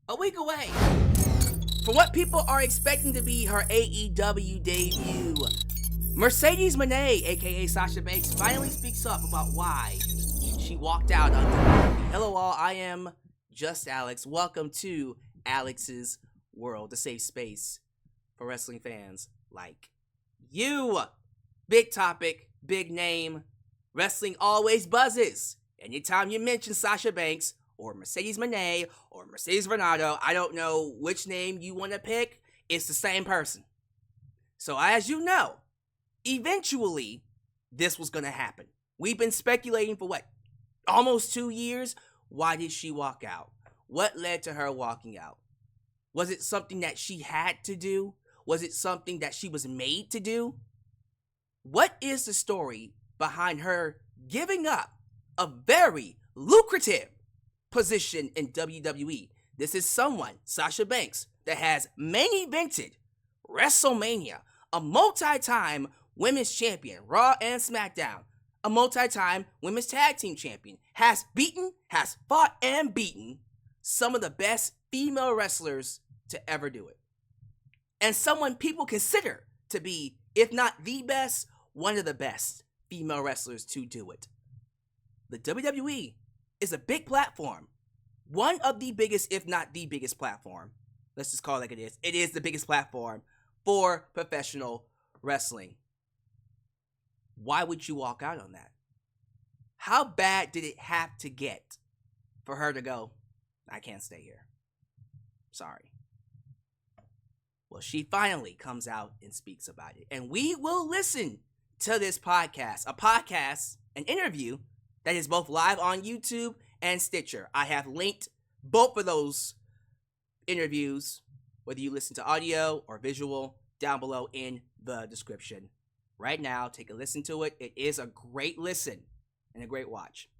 a week away from what people are expecting to be her AEW debut. Mercedes Moné, aka Sasha Banks, finally speaks up about why she walked out on WWE. Hello all, I am just Alyx. Welcome to Alyx's World, the safe space for wrestling fans like you. Big topic, big name. Wrestling always buzzes. Anytime you mention Sasha Banks or Mercedes Moné or Mercedes Varnado, I don't know which name you want to pick, it's the same person. So as you know, eventually this was going to happen. We've been speculating for almost 2 years? Why did she walk out? What led to her walking out? Was it something that she had to do? Was it something that she was made to do? What is the story behind her giving up a very lucrative position in WWE? This is someone, Sasha Banks, that has main evented WrestleMania, a multi-time women's champion, Raw and SmackDown, a multi-time women's tag team champion, has fought and beaten some of the best female wrestlers to ever do it. And someone people consider to be, if not the best, one of the best female wrestlers to do it. The WWE is a big platform. One of the biggest, if not the biggest platform. Let's just call it like it is. It is the biggest platform for professional wrestling. Why would you walk out on that? How bad did it have to get for her to go, I can't stay here? Sorry. Well, she finally comes out and speaks about it. And we will listen to this podcast. An interview that is both live on YouTube and Stitcher. I have linked both of those interviews, whether you listen to audio or visual, down below in the description. Right now, take a listen to it. It is a great listen and a great watch.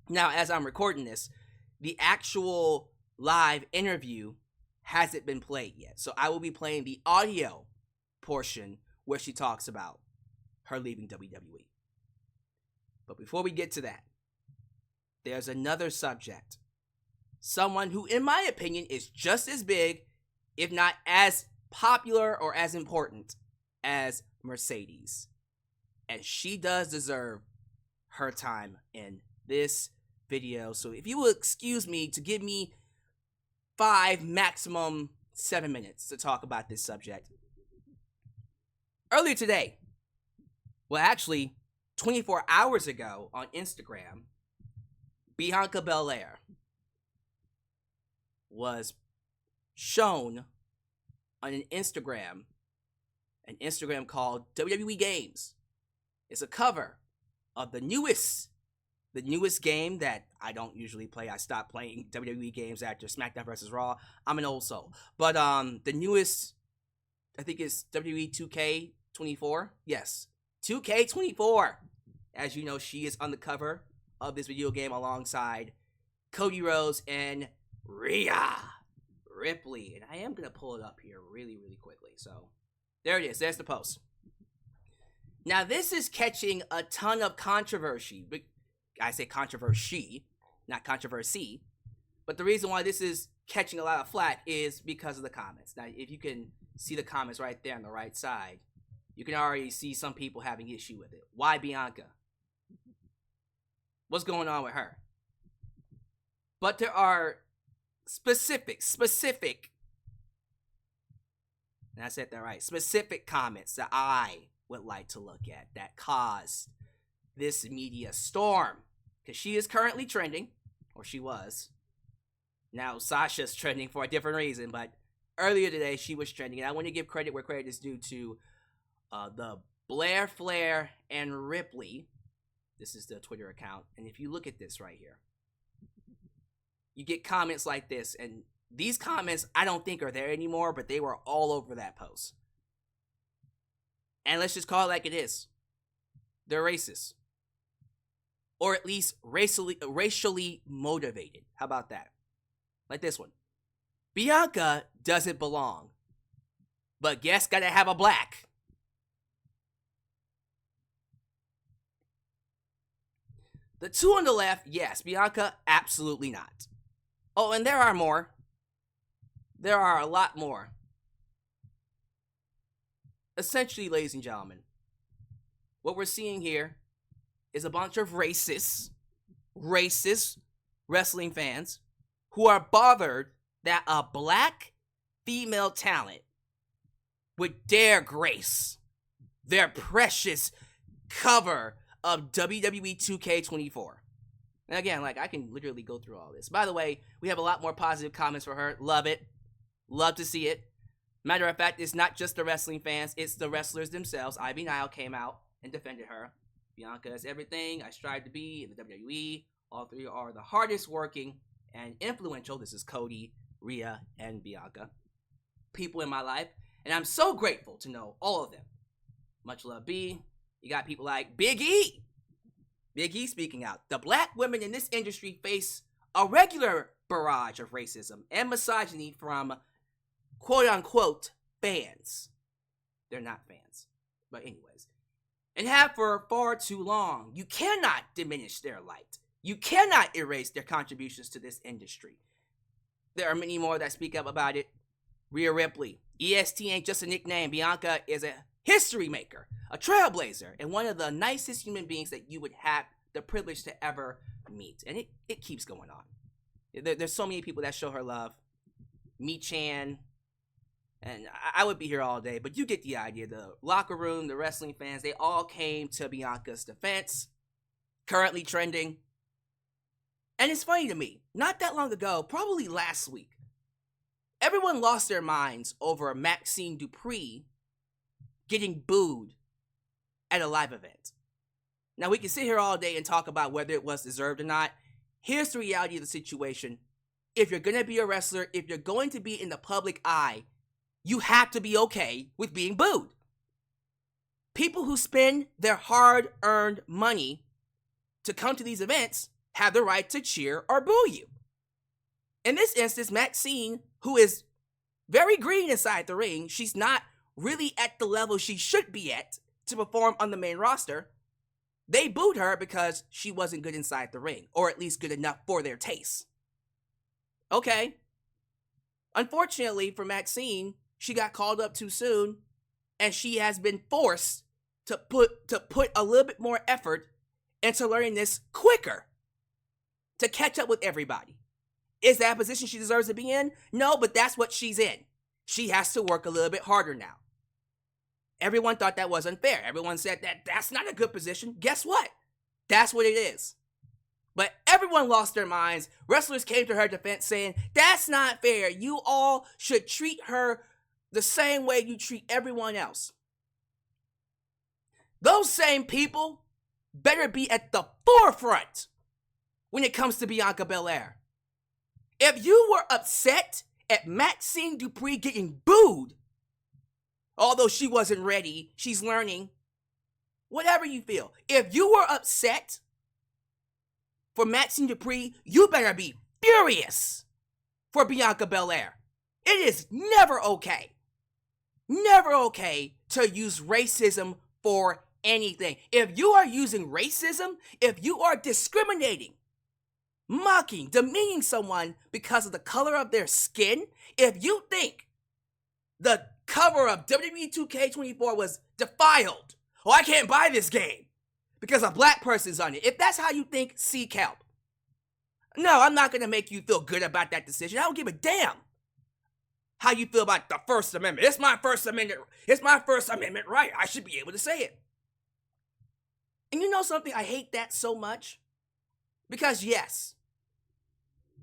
Now, as I'm recording this, the actual live interview hasn't been played yet. So I will be playing the audio portion where she talks about her leaving WWE. But before we get to that, there's another subject. Someone who, in my opinion, is just as big, if not as popular or as important as Mercedes. And she does deserve her time in this video. So if you will excuse me to give me 5, maximum 7 minutes to talk about this subject. Earlier today, well actually 24 hours ago on Instagram, Bianca Belair was shown on an Instagram called WWE Games. It's a cover of the newest game that I don't usually play. I stopped playing WWE games after SmackDown vs. Raw. I'm an old soul. But the newest, I think it's WWE 2K24. Yes, 2K24. As you know, she is on the cover of this video game alongside Cody Rhodes and Rhea Ripley. And I am going to pull it up here really, really quickly. So there it is. There's the post. Now, this is catching a ton of controversy. I say controversy, not controversy. But the reason why this is catching a lot of flack is because of the comments. Now, if you can see the comments right there on the right side, you can already see some people having issue with it. Why Bianca? What's going on with her? But there are specific, and I said that right, specific comments that I would like to look at that caused this media storm. Because she is currently trending, or she was. Now Sasha's trending for a different reason, but earlier today she was trending. And I want to give credit where credit is due to the Blair, Flair, and Ripley. This is the Twitter account. And if you look at this right here, you get comments like this. And these comments I don't think are there anymore, but they were all over that post. And let's just call it like it is. They're racist. Or at least racially motivated. How about that? Like this one. Bianca doesn't belong. But guess gotta have a black. The two on the left, yes. Bianca, absolutely not. Oh, and there are more. there are a lot more. Essentially, ladies and gentlemen, what we're seeing here is a bunch of racist wrestling fans who are bothered that a black female talent would dare grace their precious cover of WWE 2K24. And again, I can literally go through all this. By the way, we have a lot more positive comments for her. Love it. Love to see it. Matter of fact, it's not just the wrestling fans, it's the wrestlers themselves. Ivy Nile came out and defended her. Bianca is everything I strive to be in the WWE. All three are the hardest working and influential. This is Cody, Rhea, and Bianca. People in my life. And I'm so grateful to know all of them. Much love, B. You got people like Big E. Big E speaking out. The black women in this industry face a regular barrage of racism and misogyny from quote-unquote fans. They're not fans. But anyways. And have for far too long. You cannot diminish their light. You cannot erase their contributions to this industry. There are many more that speak up about it. Rhea Ripley. EST ain't just a nickname. Bianca is a history maker, a trailblazer, and one of the nicest human beings that you would have the privilege to ever meet. And it keeps going on. There's so many people that show her love. Mi-chan. And I would be here all day, but you get the idea. The locker room, the wrestling fans, they all came to Bianca's defense. Currently trending. And it's funny to me, not that long ago, probably last week, everyone lost their minds over Maxine Dupree getting booed at a live event. Now, we can sit here all day and talk about whether it was deserved or not. Here's the reality of the situation. If you're going to be a wrestler, if you're going to be in the public eye, you have to be okay with being booed. People who spend their hard-earned money to come to these events have the right to cheer or boo you. In this instance, Maxine, who is very green inside the ring, she's not really at the level she should be at to perform on the main roster. They booed her because she wasn't good inside the ring, or at least good enough for their taste. Okay. Unfortunately for Maxine, she got called up too soon, and she has been forced to put a little bit more effort into learning this quicker to catch up with everybody. Is that a position she deserves to be in? No, but that's what she's in. She has to work a little bit harder now. Everyone thought that was unfair. Everyone said that's not a good position. Guess what? That's what it is. But everyone lost their minds. Wrestlers came to her defense saying, that's not fair. You all should treat her the same way you treat everyone else. Those same people better be at the forefront when it comes to Bianca Belair. If you were upset at Maxine Dupree getting booed, although she wasn't ready, she's learning, whatever you feel. If you were upset for Maxine Dupree, you better be furious for Bianca Belair. It is never okay to use racism for anything. If you are using racism, if you are discriminating, mocking, demeaning someone because of the color of their skin, if you think the cover of WWE 2K24 was defiled, I can't buy this game because a black person's on it. If that's how you think, seek help. No, I'm not going to make you feel good about that decision. I don't give a damn how you feel about the First Amendment. It's my First Amendment. It's my First Amendment right. I should be able to say it. And you know something? I hate that so much. Because yes,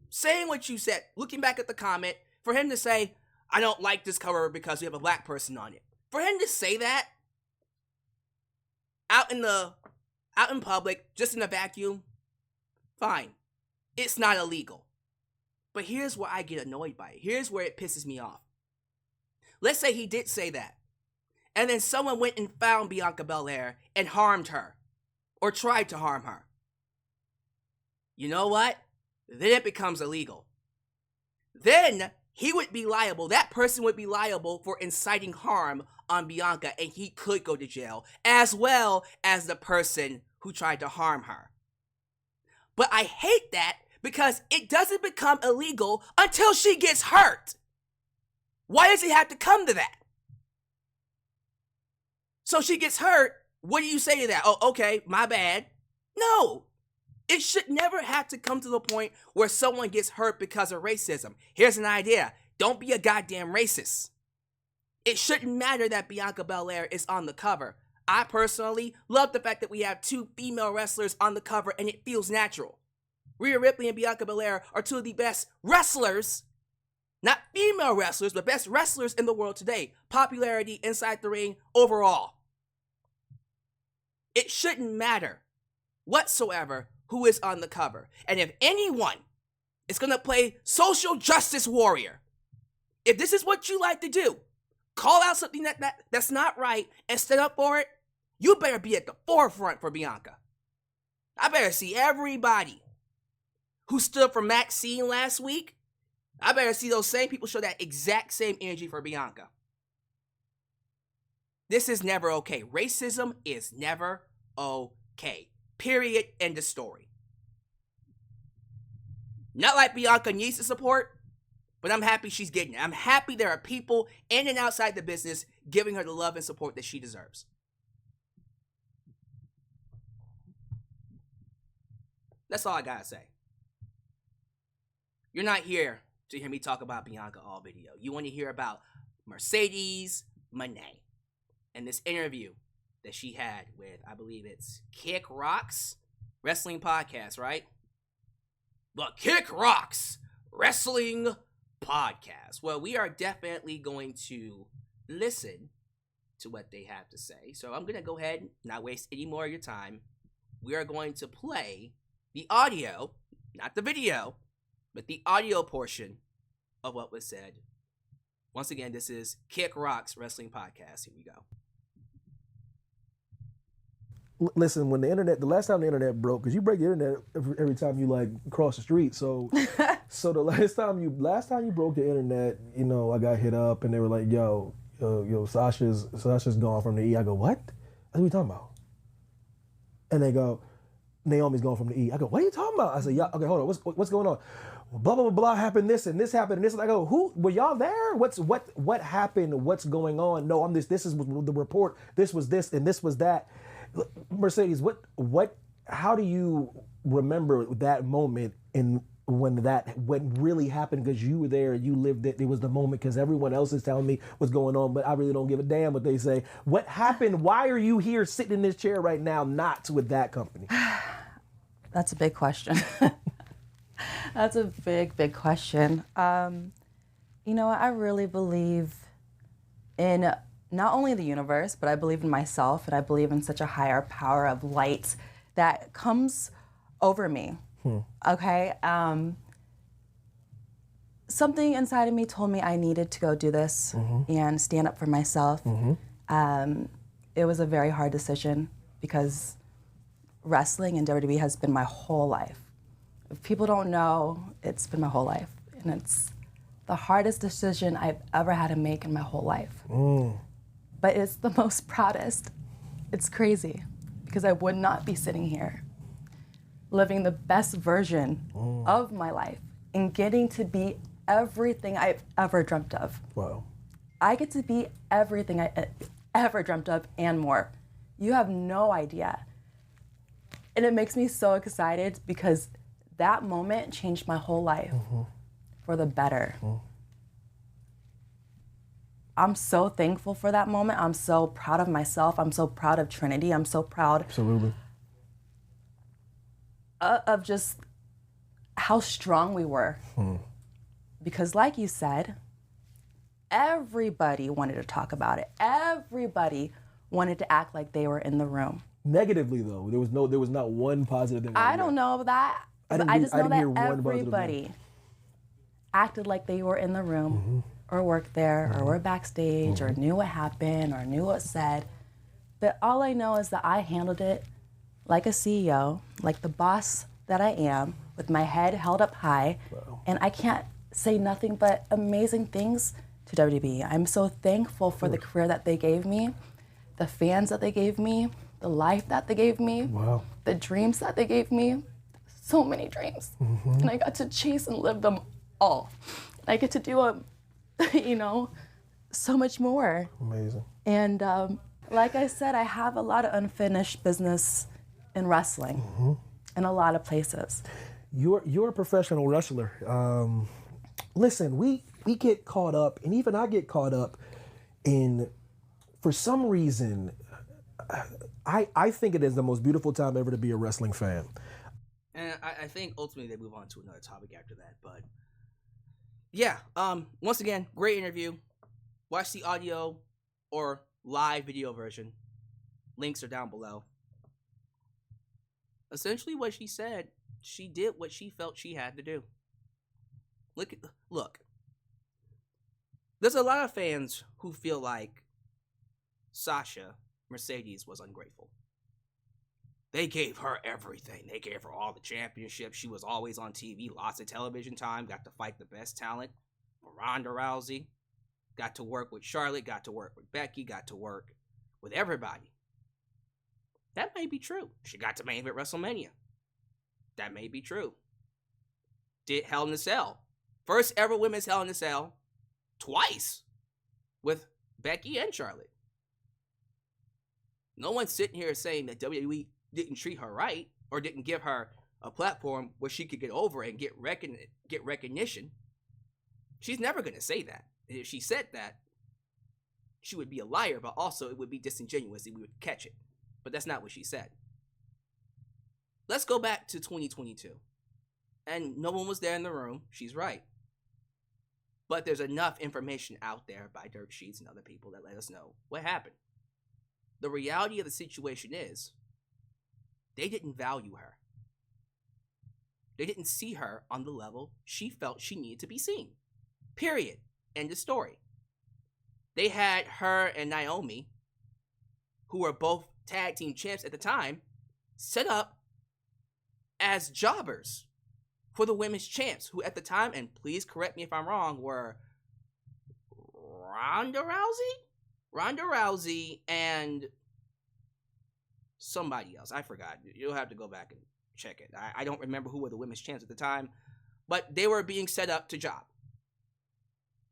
saying what you said, looking back at the comment, for him to say, I don't like this cover because we have a black person on it. For him to say that out in public, just in a vacuum, fine. It's not illegal. But here's where I get annoyed by it. Here's where it pisses me off. Let's say he did say that, and then someone went and found Bianca Belair and harmed her, or tried to harm her. You know what? Then it becomes illegal. Then he would be liable, that person would be liable for inciting harm on Bianca, and he could go to jail, as well as the person who tried to harm her. But I hate that because it doesn't become illegal until she gets hurt. Why does it have to come to that? So she gets hurt. What do you say to that? Oh, okay, my bad. No. It should never have to come to the point where someone gets hurt because of racism. Here's an idea. Don't be a goddamn racist. It shouldn't matter that Bianca Belair is on the cover. I personally love the fact that we have 2 female wrestlers on the cover and it feels natural. Rhea Ripley and Bianca Belair are 2 of the best wrestlers, not female wrestlers, but best wrestlers in the world today. Popularity inside the ring overall. It shouldn't matter whatsoever who is on the cover. And if anyone is going to play social justice warrior, if this is what you like to do, call out something that's not right and stand up for it, you better be at the forefront for Bianca. I better see everybody who stood for Maxine last week. I better see those same people show that exact same energy for Bianca. This is never okay. Racism is never okay. Period. End of story. Not like Bianca needs the support, but I'm happy she's getting it. I'm happy there are people in and outside the business giving her the love and support that she deserves. That's all I gotta say. You're not here to hear me talk about Bianca all video. You want to hear about Mercedes Moné and this interview that she had with, I believe it's Kick Rocks Wrestling Podcast, right? The Kick Rocks Wrestling Podcast. Well, we are definitely going to listen to what they have to say. So I'm going to go ahead and not waste any more of your time. We are going to play the audio, not the video, but the audio portion of what was said. Once again, this is Kick Rocks Wrestling Podcast. Here we go. Listen, when the last time the internet broke, because you break the internet every time you like cross the street. So, so the last time you broke the internet, you know, I got hit up and they were like, "Yo, Sasha's gone from the E." I go, "What? What are we talking about?" And they go, "Naomi's gone from the E." I go, "What are you talking about?" I said, "Yeah, okay, hold on. What's going on?" Blah blah blah blah happened. This and this happened and this. And I go, "Who were y'all there? What happened? What's going on?" No, I'm this. This is the report. This was this and this was that. Mercedes, how do you remember that moment and when really happened? Because you were there, you lived it. It was the moment because everyone else is telling me what's going on, but I really don't give a damn what they say. What happened? Why are you here sitting in this chair right now, not with that company? That's a big question. That's a big question. You know, I really believe in not only the universe, but I believe in myself, and I believe in such a higher power of light that comes over me. Okay? Something inside of me told me I needed to go do this and stand up for myself. It was a very hard decision because wrestling and WWE has been my whole life. If people don't know, it's been my whole life. And it's the hardest decision I've ever had to make in my whole life. But it's the most proudest. It's crazy because I would not be sitting here living the best version of my life and getting to be everything I've ever dreamt of. Wow. I get to be everything I ever dreamt of and more. You have no idea. And it makes me so excited because that moment changed my whole life for the better. I'm so thankful for that moment. I'm so proud of myself. I'm so proud of Trinity. I'm so proud of just how strong we were. Because like you said, everybody wanted to talk about it. Everybody wanted to act like they were in the room. Negatively though, there was not one positive thing. I don't know that. I just know that everybody acted like they were in the room or worked there or were backstage or knew what happened or knew what said. But all I know is that I handled it like a CEO, like the boss that I am, with my head held up high. And I can't say nothing but amazing things to WWE. I'm so thankful for the career that they gave me, the fans that they gave me, the life that they gave me, the dreams that they gave me. So many dreams. And I got to chase and live them all. I get to do them you know, so much more. Amazing. And like I said, I have a lot of unfinished business in wrestling in a lot of places. You're a professional wrestler. Listen, we get caught up, and even I get caught up in, for some reason, I think it is the most beautiful time ever to be a wrestling fan. And I think ultimately they move on to another topic after that. But yeah, once again, great interview. Watch the audio or live video version. Links are down below. Essentially what she said, she did what she felt she had to do. Look. There's a lot of fans who feel like Sasha Mercedes was ungrateful. They gave her everything. They gave her all the championships. She was always on TV, lots of television time, got to fight the best talent. Ronda Rousey, got to work with Charlotte, got to work with Becky, got to work with everybody. That may be true. She got to main event WrestleMania. That may be true. Did Hell in a Cell. First ever women's Hell in a Cell. Twice. With Becky and Charlotte. No one's sitting here saying that WWE didn't treat her right or didn't give her a platform where she could get over and get recognition. She's never going to say that. If she said that, she would be a liar, but also it would be disingenuous and we would catch it. But that's not what she said. Let's go back to 2022. And no one was there in the room. She's right. But there's enough information out there by dirt sheets and other people that let us know what happened. The reality of the situation is, they didn't value her. They didn't see her on the level she felt she needed to be seen. Period. End of story. They had her and Naomi, who were both tag team champs at the time, set up as jobbers for the women's champs, who at the time, and please correct me if I'm wrong, were Ronda Rousey and somebody else. I forgot. You'll have to go back and check it. I don't remember who were the women's champs at the time, but they were being set up to job.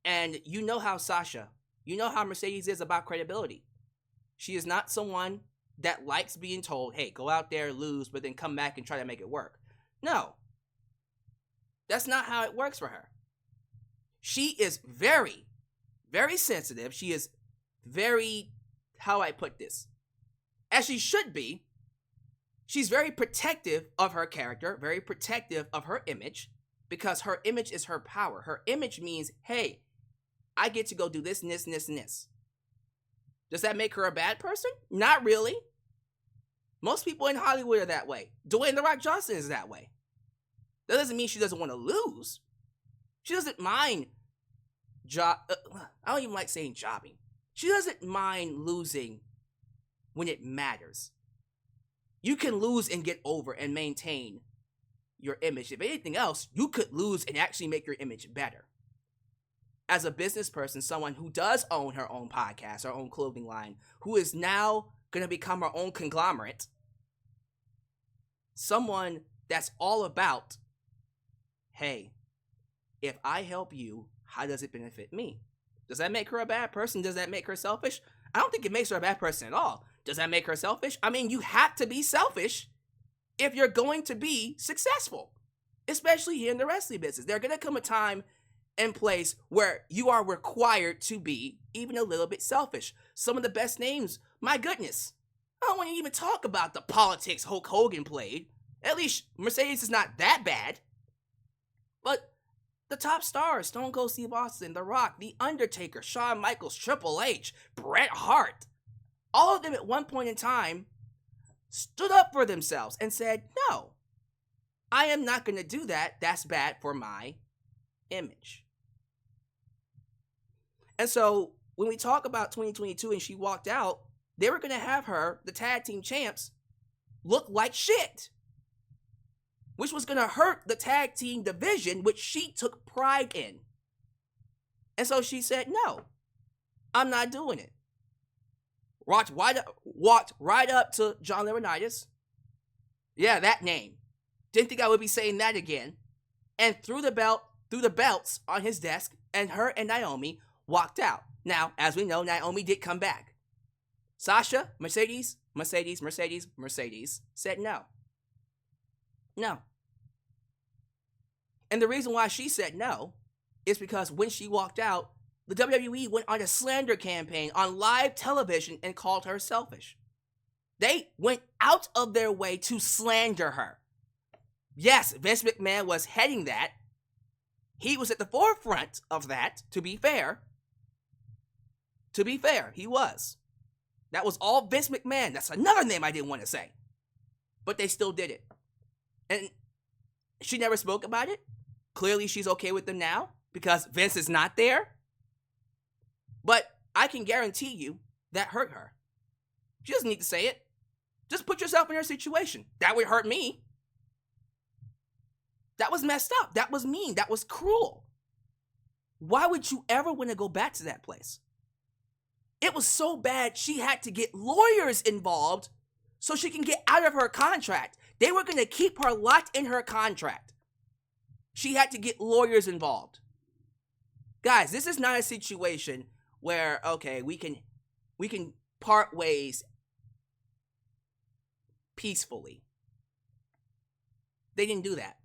And you know how Sasha, you know how Mercedes is about credibility. She is not someone that likes being told, hey, go out there, lose, but then come back and try to make it work. No. That's not how it works for her. She is very, very sensitive. She is very, how I put this, as she should be. She's very protective of her character, very protective of her image, because her image is her power. Her image means, hey, I get to go do this and this and this and this. Does that make her a bad person? Not really. Most people in Hollywood are that way. Dwayne "The Rock" Johnson is that way. That doesn't mean she doesn't want to lose. She doesn't mind I don't even like saying jobbing. She doesn't mind losing when it matters. You can lose and get over and maintain your image. If anything else, you could lose and actually make your image better. As a business person, someone who does own her own podcast, her own clothing line, who is now going to become her own conglomerate, someone that's all about, hey, if I help you, how does it benefit me? Does that make her a bad person? Does that make her selfish? I don't think it makes her a bad person at all. Does that make her selfish? I mean, you have to be selfish if you're going to be successful, especially here in the wrestling business. There's going to come a time and place where you are required to be even a little bit selfish. Some of the best names, my goodness, I don't want to even talk about the politics Hulk Hogan played. At least Mercedes is not that bad. But the top stars, Stone Cold Steve Austin, The Rock, The Undertaker, Shawn Michaels, Triple H, Bret Hart, all of them at one point in time stood up for themselves and said, no, I am not going to do that. That's bad for my image. And so when we talk about 2022 and she walked out, they were going to have her, the tag team champs, look like shit, which was going to hurt the tag team division, which she took pride in. And so she said, no, I'm not doing it. Walked right up to John Laurinaitis. Yeah, that name. Didn't think I would be saying that again. And threw the belts on his desk, and her and Naomi walked out. Now, as we know, Naomi did come back. Sasha, Mercedes said no. No. And the reason why she said no is because when she walked out, the WWE went on a slander campaign on live television and called her selfish. They went out of their way to slander her. Yes, Vince McMahon was heading that. He was at the forefront of that, to be fair. To be fair, he was. That was all Vince McMahon. That's another name I didn't want to say. But they still did it. And she never spoke about it. Clearly she's okay with them now because Vince is not there. But I can guarantee you that hurt her. She doesn't need to say it. Just put yourself in her situation. That would hurt me. That was messed up. That was mean. That was cruel. Why would you ever want to go back to that place? It was so bad she had to get lawyers involved so she can get out of her contract. They were going to keep her locked in her contract. She had to get lawyers involved. Guys, this is not a situation where, okay, we can part ways peacefully. They didn't do that.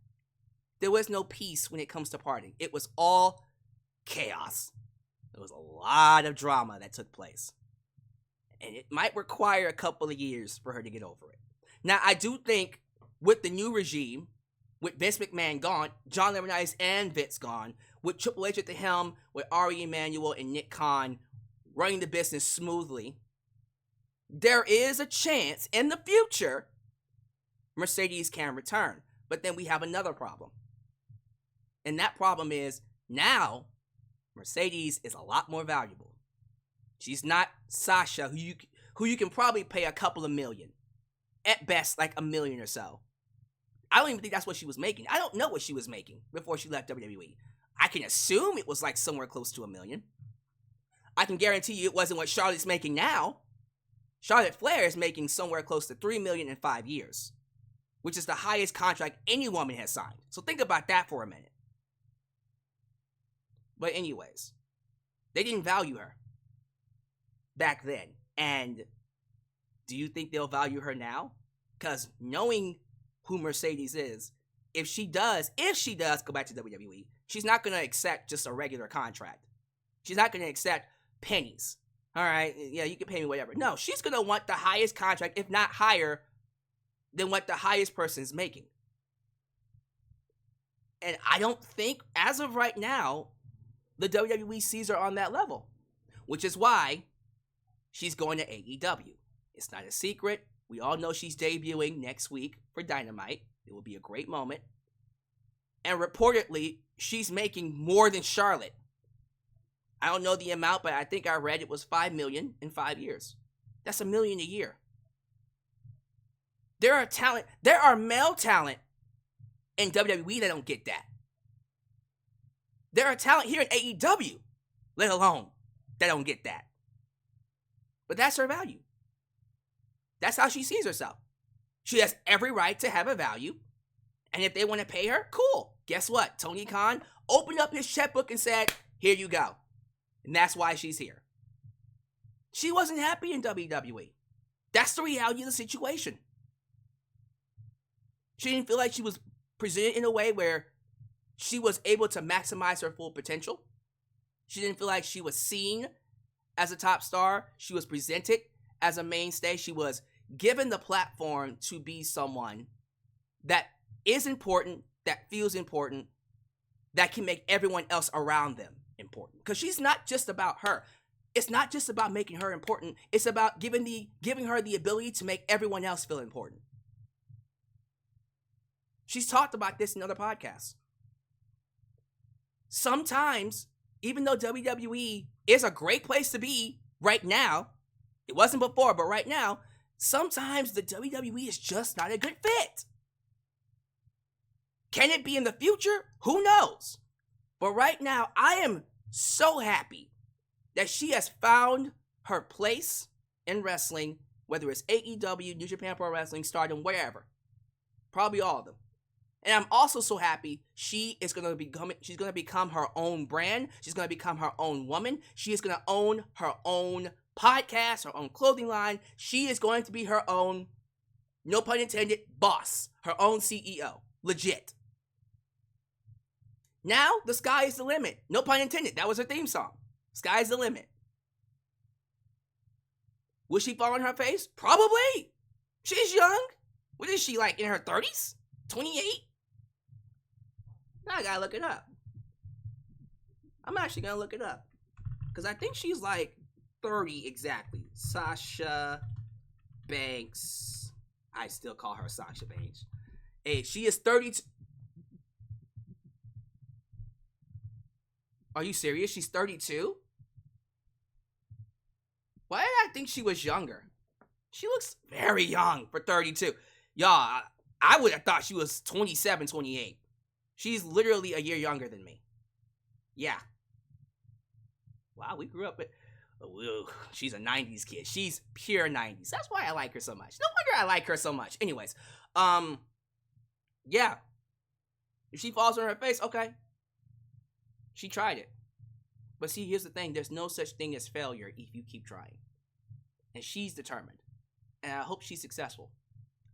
There was no peace when it comes to parting. It was all chaos. There was a lot of drama that took place. And it might require a couple of years for her to get over it. Now, I do think with the new regime, with Vince McMahon gone, John Laurinaitis and Vince gone, with Triple H at the helm, with Ari Emanuel and Nick Khan running the business smoothly, there is a chance in the future Mercedes can return. But then we have another problem. And that problem is now Mercedes is a lot more valuable. She's not Sasha, who you can probably pay a couple of million. At best, like $1 million or so. I don't even think that's what she was making. I don't know what she was making before she left WWE. I can assume it was like somewhere close to $1 million. I can guarantee you it wasn't what Charlotte's making now. Charlotte Flair is making somewhere close to $3 million in 5 years, which is the highest contract any woman has signed. So think about that for a minute. But anyways, they didn't value her back then. And do you think they'll value her now? Because knowing who Mercedes is, if she does go back to WWE, she's not going to accept just a regular contract. She's not going to accept pennies. All right, yeah, you can pay me whatever. No, she's going to want the highest contract, if not higher than what the highest person's making. And I don't think, as of right now, the WWE sees her on that level, which is why she's going to AEW. It's not a secret. We all know she's debuting next week for Dynamite. It will be a great moment. And reportedly, she's making more than Charlotte. I don't know the amount, but I think I read it was $5 million in 5 years. That's $1 million a year. There are male talent in WWE that don't get that. There are talent here in AEW, let alone, that don't get that. But that's her value. That's how she sees herself. She has every right to have a value. And if they want to pay her, cool. Guess what? Tony Khan opened up his checkbook and said, here you go. And that's why she's here. She wasn't happy in WWE. That's the reality of the situation. She didn't feel like she was presented in a way where she was able to maximize her full potential. She didn't feel like she was seen as a top star. She was presented as a mainstay. She was given the platform to be someone that is important, that feels important, that can make everyone else around them important. Because she's not just about her. It's not just about making her important. It's about giving her the ability to make everyone else feel important. She's talked about this in other podcasts. Sometimes, even though WWE is a great place to be right now, it wasn't before, but right now, sometimes the WWE is just not a good fit. Can it be in the future? Who knows? But right now, I am so happy that she has found her place in wrestling, whether it's AEW, New Japan Pro Wrestling, Stardom, wherever. Probably all of them. And I'm also so happy she's gonna become her own brand. She's gonna become her own woman. She is gonna own her own podcast, her own clothing line. She is going to be her own, no pun intended, boss. Her own CEO. Legit. Now, the sky is the limit. No pun intended. That was her theme song. Sky's the limit. Will she fall on her face? Probably. She's young. What is she, like, in her 30s? 28? Now I gotta look it up. I'm actually gonna look it up. Because I think she's like 30 exactly. Sasha Banks. I still call her Sasha Banks. Hey, she is 32. Are you serious? She's 32? Why did I think she was younger? She looks very young for 32. Y'all, I would have thought she was 27, 28. She's literally a year younger than me. Yeah. Wow, we grew up with... Oh, she's a 90s kid. She's pure 90s. That's why I like her so much. No wonder I like her so much. Anyways, yeah. If she falls on her face, okay. She tried it. But see, here's the thing. There's no such thing as failure if you keep trying. And she's determined. And I hope she's successful.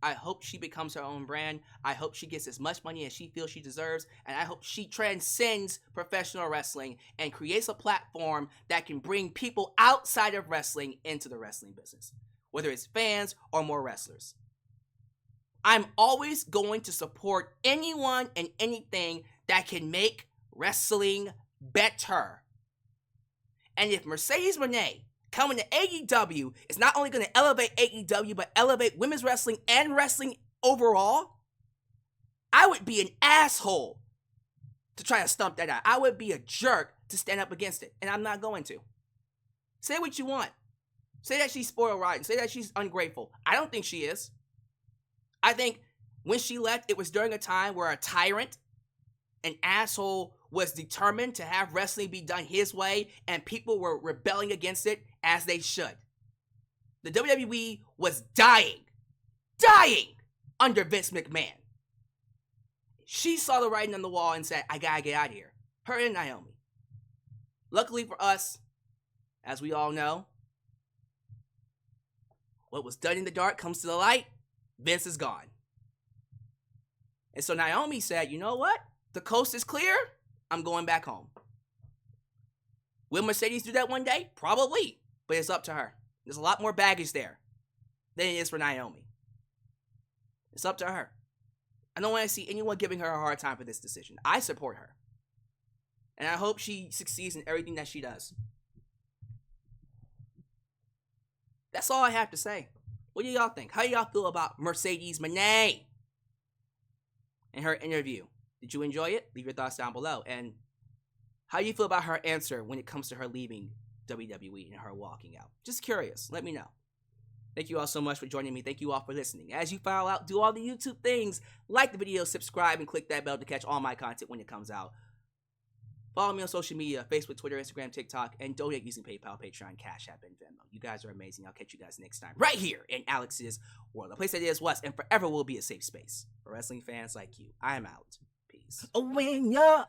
I hope she becomes her own brand. I hope she gets as much money as she feels she deserves. And I hope she transcends professional wrestling and creates a platform that can bring people outside of wrestling into the wrestling business, whether it's fans or more wrestlers. I'm always going to support anyone and anything that can make wrestling better. And if Mercedes Moné coming to AEW is not only going to elevate AEW, but elevate women's wrestling and wrestling overall, I would be an asshole to try to stump that out. I would be a jerk to stand up against it, and I'm not going to. Say what you want. Say that she's spoiled rotten. Say that she's ungrateful. I don't think she is. I think when she left, it was during a time where a tyrant, an asshole, was determined to have wrestling be done his way, and people were rebelling against it, as they should. The WWE was dying under Vince McMahon. She saw the writing on the wall and said, I gotta get out of here. Her and Naomi. Luckily for us, as we all know, what was done in the dark comes to the light. Vince is gone. And so Naomi said, you know what? The coast is clear. I'm going back home. Will Mercedes do that one day? Probably. But it's up to her. There's a lot more baggage there than it is for Naomi. It's up to her. I don't want to see anyone giving her a hard time for this decision. I support her. And I hope she succeeds in everything that she does. That's all I have to say. What do y'all think? How do y'all feel about Mercedes Moné and her interview? Did you enjoy it? Leave your thoughts down below. And how do you feel about her answer when it comes to her leaving WWE and her walking out? Just curious. Let me know. Thank you all so much for joining me. Thank you all for listening. As you file out, do all the YouTube things. Like the video, subscribe, and click that bell to catch all my content when it comes out. Follow me on social media, Facebook, Twitter, Instagram, TikTok, and donate using PayPal, Patreon, Cashapp, and Venmo. You guys are amazing. I'll catch you guys next time right here in Alyx's world. A place that is, was, and forever will be a safe space for wrestling fans like you. I am out. Peace. When you're